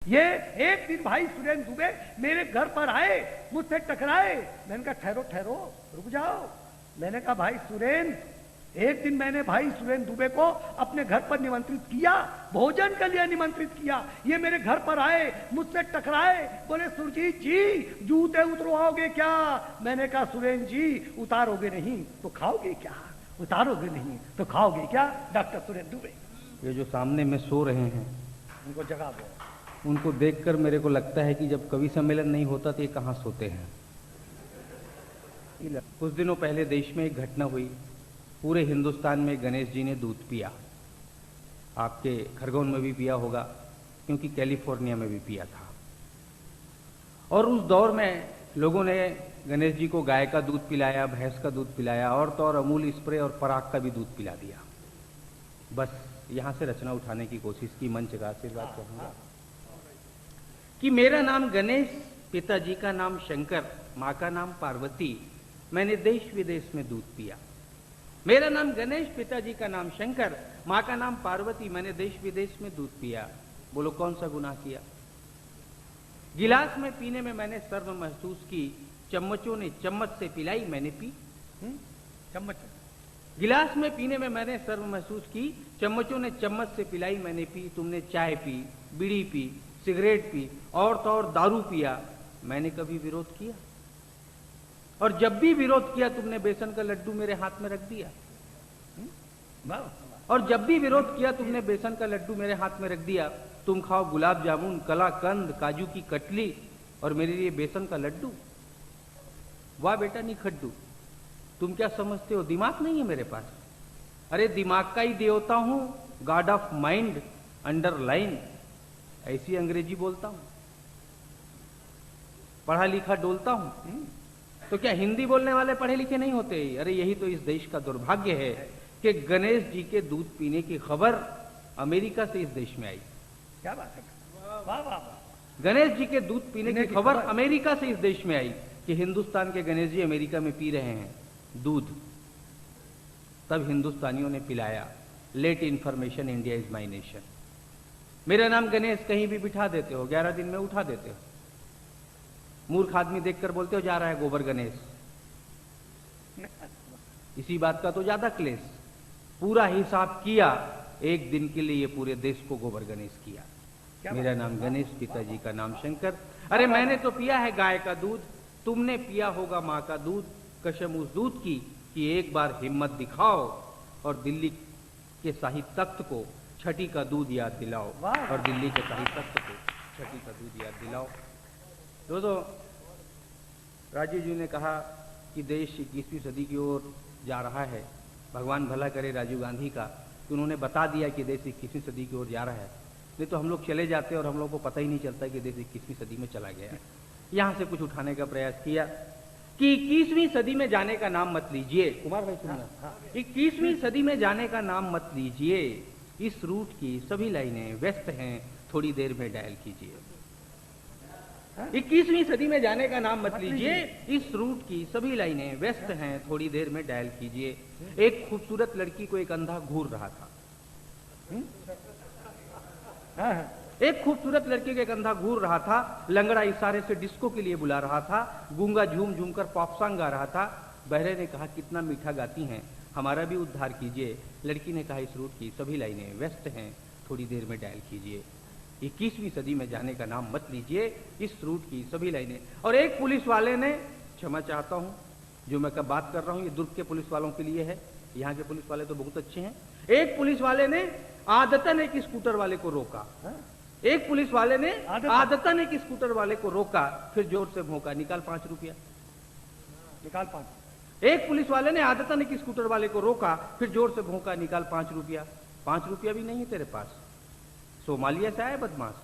ये एक दिन भाई सुरेंद्र दुबे मेरे घर पर आए, मुझसे टकराए। मैंने कहा ठहरो ठहरो, रुक जाओ। मैंने कहा भाई सुरेंद्र, एक दिन मैंने भाई सुरेंद्र दुबे को अपने घर पर निमंत्रित किया, भोजन के लिए निमंत्रित किया। ये मेरे घर पर आए, मुझसे टकराए, बोले सुरजीत जी जूते उतरवाओगे क्या? मैंने कहा सुरेंद्र जी उतारोगे नहीं तो खाओगे क्या, उतारोगे नहीं तो खाओगे क्या? डॉक्टर सुरेंद्र दुबे। ये जो सामने में सो रहे हैं, उनको जगा दो। उनको देखकर मेरे को लगता है कि जब कवि सम्मेलन नहीं होता तो ये कहाँ सोते हैं। कुछ दिनों पहले देश में एक घटना हुई। पूरे हिंदुस्तान में गणेश जी ने दूध पिया। आपके खरगोन में भी पिया होगा, क्योंकि कैलिफोर्निया में भी पिया था। और उस दौर में लोगों ने गणेश जी को गाय का दूध पिलाया, भैंस का दूध पिलाया, और तो और अमूल स्प्रे और पराग का भी दूध पिला दिया। बस यहां से रचना उठाने की कोशिश की। मंच का आशीर्वाद चाहूंगा कि मेरा नाम गणेश, पिताजी का नाम शंकर, माँ का नाम पार्वती, मैंने देश विदेश में दूध पिया। मेरा नाम गणेश, पिताजी का नाम शंकर, माँ का नाम पार्वती, मैंने देश विदेश में दूध पिया। बोलो कौन सा गुनाह किया? गिलास में पीने में मैंने शर्म महसूस की, चम्मचों ने चम्मच से पिलाई, मैंने पी। चम्मच। गिलास में पीने में मैंने शर्म महसूस की, चम्मचों ने चम्मच से पिलाई, मैंने पी। तुमने चाय पी, बीड़ी पी, सिगरेट पी, और तो और दारू पिया, मैंने कभी विरोध किया? और जब भी विरोध किया तुमने बेसन का लड्डू मेरे हाथ में रख दिया। और जब भी विरोध किया तुमने बेसन का लड्डू मेरे हाथ में रख दिया। तुम खाओ गुलाब जामुन, कलाकंद, काजू की कतली, और मेरे लिए बेसन का लड्डू। वाह बेटा निखड्डू, तुम क्या समझते हो दिमाग नहीं है मेरे पास? अरे दिमाग का ही देवता हूं, गॉड ऑफ माइंड, अंडरलाइन, ऐसी अंग्रेजी बोलता हूं, पढ़ा लिखा डोलता हूं। तो क्या हिंदी बोलने वाले पढ़े लिखे नहीं होते? अरे यही तो इस देश का दुर्भाग्य है कि गणेश जी के दूध पीने की खबर अमेरिका से इस देश में आई। क्या बात है, वाह वाह वाह। गणेश जी के दूध पीने की खबर अमेरिका से इस देश में आई कि हिंदुस्तान के गणेश जी अमेरिका में पी रहे हैं दूध। तब हिंदुस्तानियों ने पिलाया। Late information, India is my nation. मेरा नाम गणेश कहीं भी बिठा देते हो, 11 दिन में उठा देते हो। मूर्ख आदमी देखकर बोलते हो जा रहा है गोबर गणेश। इसी बात का तो ज्यादा क्लेश। पूरा हिसाब किया, एक दिन के लिए ये पूरे देश को गोबर गणेश किया। मेरा नाम गणेश, पिताजी का नाम शंकर। अरे मैंने तो पिया है गाय का दूध, तुमने पिया होगा माँ का दूध। कसम उस दूध की कि एक बार हिम्मत दिखाओ और दिल्ली के शाही तख्त को छठी का दूध याद दिलाओ। और दिल्ली के शाही तख्त को छठी का दूध याद दिलाओ। दोस्तों, राजीव जी ने कहा कि देश 21वीं सदी की ओर जा रहा है। भगवान भला करे राजीव गांधी का कि उन्होंने बता दिया कि देश 21वीं सदी की ओर जा रहा है। नहीं तो हम लोग चले जाते और हम लोग को पता ही नहीं चलता कि देश 21वीं सदी में चला गया है। यहां से कुछ उठाने का प्रयास किया कि 21वीं सदी में जाने का नाम मत लीजिए। कुमार भाई सुनना, 21वीं सदी में जाने का नाम मत लीजिए। इस रूट की सभी लाइनें व्यस्त हैं, थोड़ी देर में डायल कीजिए। 21वीं सदी में जाने का नाम मत लीजिए, इस रूट की सभी लाइनें व्यस्त हैं, थोड़ी देर में डायल कीजिए। एक खूबसूरत लड़की को एक अंधा घूर रहा था। एक खूबसूरत लड़की को एक अंधा घूर रहा था। लंगड़ा इशारे से डिस्को के लिए बुला रहा था। गूंगा झूम झूम कर पॉप सॉन्ग गा रहा था। बहरे ने कहा कितना मीठा गाती हैं, हमारा भी उद्धार कीजिए। लड़की ने कहा इस रूट की सभी लाइनें व्यस्त हैं, थोड़ी देर में डायल कीजिए। 21वीं सदी में जाने का नाम मत लीजिए, इस रूट की सभी लाइनें। और एक पुलिस वाले ने, क्षमा चाहता हूं जो मैं बात कर रहा हूं ये दुर्ग के पुलिस वालों के लिए है, यहाँ के पुलिस वाले तो बहुत अच्छे हैं। एक पुलिस वाले ने आदतन एक स्कूटर वाले को रोका। एक पुलिस वाले ने आदतन एक स्कूटर वाले को रोका, फिर जोर से भौंका, निकाल 5 रुपया, निकाल 5। एक पुलिस वाले ने आदतन एक स्कूटर वाले को रोका, फिर जोर से भौंका, निकाल 5 रुपया। 5 रुपया भी नहीं है तेरे पास, सोमालिया से आए बदमाश।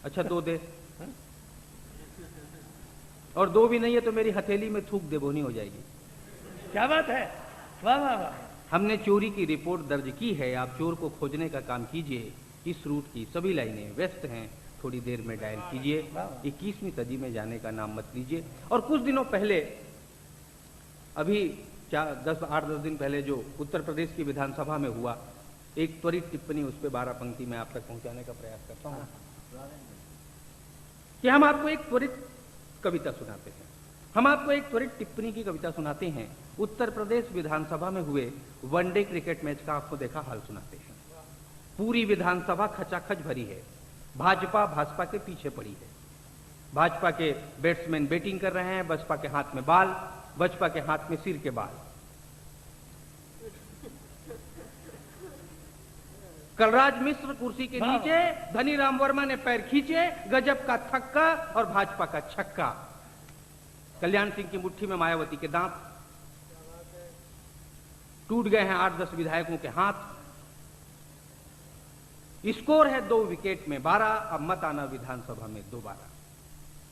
अच्छा 2 दे, और 2 भी नहीं है तो मेरी हथेली में थूक दे, बोनी हो जाएगी। क्या बात है, वाह वाह वाह। हमने चोरी की रिपोर्ट दर्ज की है, आप चोर को खोजने का काम कीजिए। इस रूट की सभी लाइनें व्यस्त हैं, थोड़ी देर में डायल कीजिए। 21वीं सदी में जाने का नाम मत लीजिए। और कुछ दिनों पहले, अभी 8-10 दिन पहले जो उत्तर प्रदेश की विधानसभा में हुआ, एक त्वरित टिप्पणी उस पर 12 पंक्ति में आप तक पहुंचाने का प्रयास करता हूं कि हम आपको एक त्वरित कविता सुनाते हैं, हम आपको एक त्वरित टिप्पणी की कविता सुनाते हैं। उत्तर प्रदेश विधानसभा में हुए वनडे क्रिकेट मैच का आपको देखा हाल सुनाते हैं। पूरी विधानसभा खचाखच भरी है, भाजपा के पीछे पड़ी है। भाजपा के बैट्समैन बैटिंग कर रहे हैं, बसपा के हाथ में बाल, बसपा के हाथ में सिर के बाल। कलराज मिश्र कुर्सी के नीचे, धनीराम वर्मा ने पैर खींचे, गजब का थक्का और भाजपा का छक्का। कल्याण सिंह की मुट्ठी में मायावती के दांत, टूट गए हैं 8-10 विधायकों के हाथ। स्कोर है 2 विकेट में 12, अब मत आना विधानसभा में दोबारा।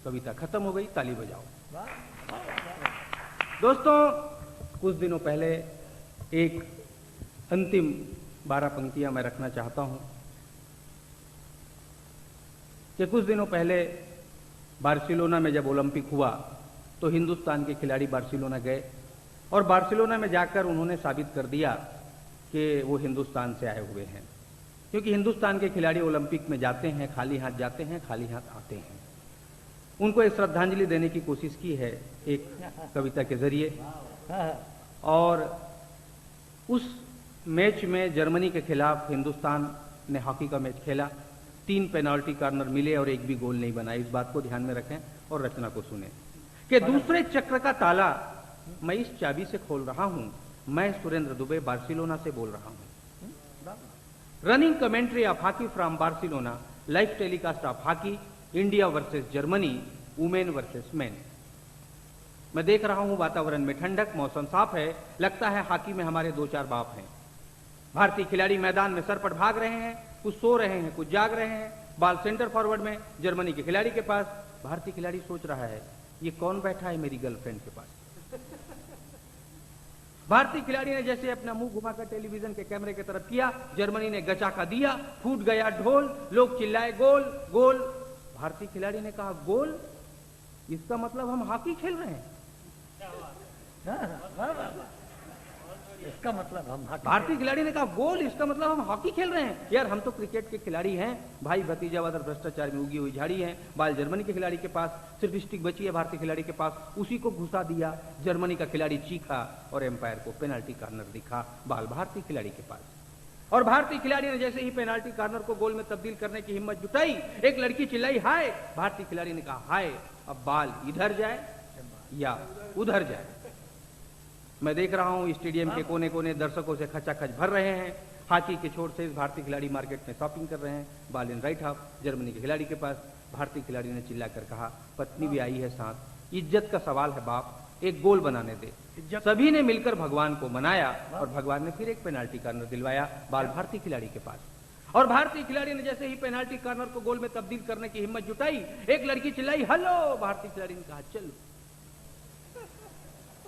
कविता खत्म हो गई, ताली बजाओ। दोस्तों, कुछ दिनों पहले एक अंतिम 12 पंक्तियां मैं रखना चाहता हूं कि कुछ दिनों पहले बार्सिलोना में जब ओलंपिक हुआ तो हिंदुस्तान के खिलाड़ी बार्सिलोना गए और बार्सिलोना में जाकर उन्होंने साबित कर दिया कि वो हिंदुस्तान से आए हुए हैं, क्योंकि हिंदुस्तान के खिलाड़ी ओलंपिक में जाते हैं, खाली हाथ जाते हैं, खाली हाथ आते हैं। उनको एक श्रद्धांजलि देने की कोशिश की है एक कविता के जरिए। और उस मैच में जर्मनी के खिलाफ हिंदुस्तान ने हॉकी का मैच खेला। 3 पेनाल्टी कॉर्नर मिले और एक भी गोल नहीं बना। इस बात को ध्यान में रखें और रचना को सुने कि दूसरे चक्र का ताला मैं इस चाबी से खोल रहा हूं। मैं सुरेंद्र दुबे बार्सिलोना से बोल रहा हूं। Running commentary of hockey from Barcelona, live telecast of hockey, India versus Germany, women versus main. मैं देख रहा हूं वातावरण में ठंडक, मौसम साफ है, लगता है हॉकी में हमारे 2-4 बाप हैं। भारतीय खिलाड़ी मैदान में सरपट भाग रहे हैं, कुछ सो रहे हैं, कुछ जाग रहे हैं। बॉल सेंटर फॉरवर्ड में जर्मनी के खिलाड़ी के पास। भारतीय खिलाड़ी सोच रहा है, ये कौन बैठा है मेरी गर्लफ्रेंड के पास। भारतीय खिलाड़ी ने जैसे अपना मुंह घुमाकर टेलीविजन के कैमरे की तरफ किया, जर्मनी ने गचाका दिया, फूट गया ढोल, लोग चिल्लाए गोल गोल। भारतीय खिलाड़ी ने कहा गोल, इसका मतलब हम हॉकी खेल रहे हैं। इसका मतलब हम भारतीय खिलाड़ी ने कहा गोल, इसका मतलब हम हॉकी खेल रहे हैं। यार हम तो क्रिकेट के खिलाड़ी हैं, भाई भतीजावाद भ्रष्टाचार में उगी हुई झाड़ी है। बाल जर्मनी के खिलाड़ी के पास, सिर्फ स्टिक बची है भारतीय खिलाड़ी के पास, उसी को घुसा दिया। जर्मनी का खिलाड़ी चीखा और एम्पायर को पेनाल्टी कॉर्नर दिखा, बाल भारतीय खिलाड़ी के पास। और भारतीय खिलाड़ी ने जैसे ही पेनाल्टी कॉर्नर को गोल में तब्दील करने की हिम्मत जुटाई, एक लड़की चिल्लाई हाय। भारतीय खिलाड़ी ने कहा हाय, अब बाल इधर जाए या उधर जाए। मैं देख रहा हूं स्टेडियम के कोने कोने दर्शकों से खचाखच भर रहे हैं। हॉकी के छोर से भारतीय खिलाड़ी मार्केट में शॉपिंग कर रहे हैं। बाल इन राइट हाफ जर्मनी के खिलाड़ी के पास। भारतीय खिलाड़ी ने चिल्लाकर कहा, पत्नी भी आई है साथ, इज्जत का सवाल है बाप, एक गोल बनाने दे। सभी ने मिलकर भगवान को मनाया और भगवान ने फिर एक पेनाल्टी कॉर्नर दिलवाया, बाल भारतीय खिलाड़ी के पास। और भारतीय खिलाड़ी ने जैसे ही पेनाल्टी कॉर्नर को गोल में तब्दील करने की हिम्मत जुटाई, एक लड़की चिल्लाई हेलो। भारतीय खिलाड़ी ने कहा चलो।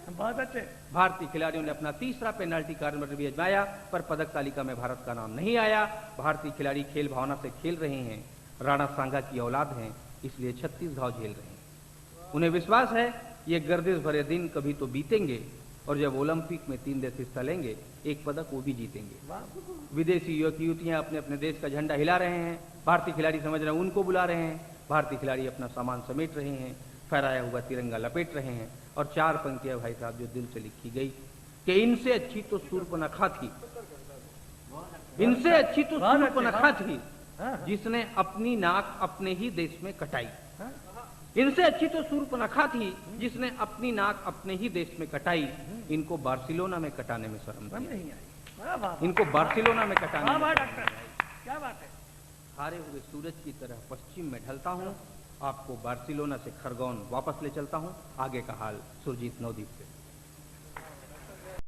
बहुत अच्छे। भारतीय खिलाड़ियों ने अपना तीसरा पेनाल्टी कॉर्नर भी आजमाया, पर पदक तालिका में भारत का नाम नहीं आया। भारतीय खिलाड़ी खेल भावना से खेल रहे हैं, राणा सांगा की औलाद हैं, इसलिए 36 घाव झेल रहे हैं। उन्हें विश्वास है ये गर्दिश भरे दिन कभी तो बीतेंगे और जब ओलंपिक में 3 देश हिस्सा लेंगे, एक पदक वो भी जीतेंगे। विदेशी युवक युवतियां अपने अपने देश का झंडा हिला रहे हैं, भारतीय खिलाड़ी समझ रहे हैं उनको बुला रहे हैं। भारतीय खिलाड़ी अपना सामान समेट रहे हैं, फहराया हुआ तिरंगा लपेट रहे हैं। और 4 पंक्तियां भाई साहब जो दिल से लिखी गई कि इनसे अच्छी तो शूर्पणखा थी, इनसे अच्छी तो शूर्पणखा थी जिसने अपनी नाक अपने ही देश में कटाई। इनसे अच्छी तो शूर्पणखा थी जिसने अपनी नाक अपने ही देश में कटाई। इनको बार्सिलोना में कटाने में शर्म नहीं आई, इनको बार्सिलोना में कटाने में क्या बात है। हारे हुए सूरज की तरह पश्चिम में ढलता हूं, आपको बार्सिलोना से खरगोन वापस ले चलता हूं। आगे का हाल सुरजीत नवदीप से।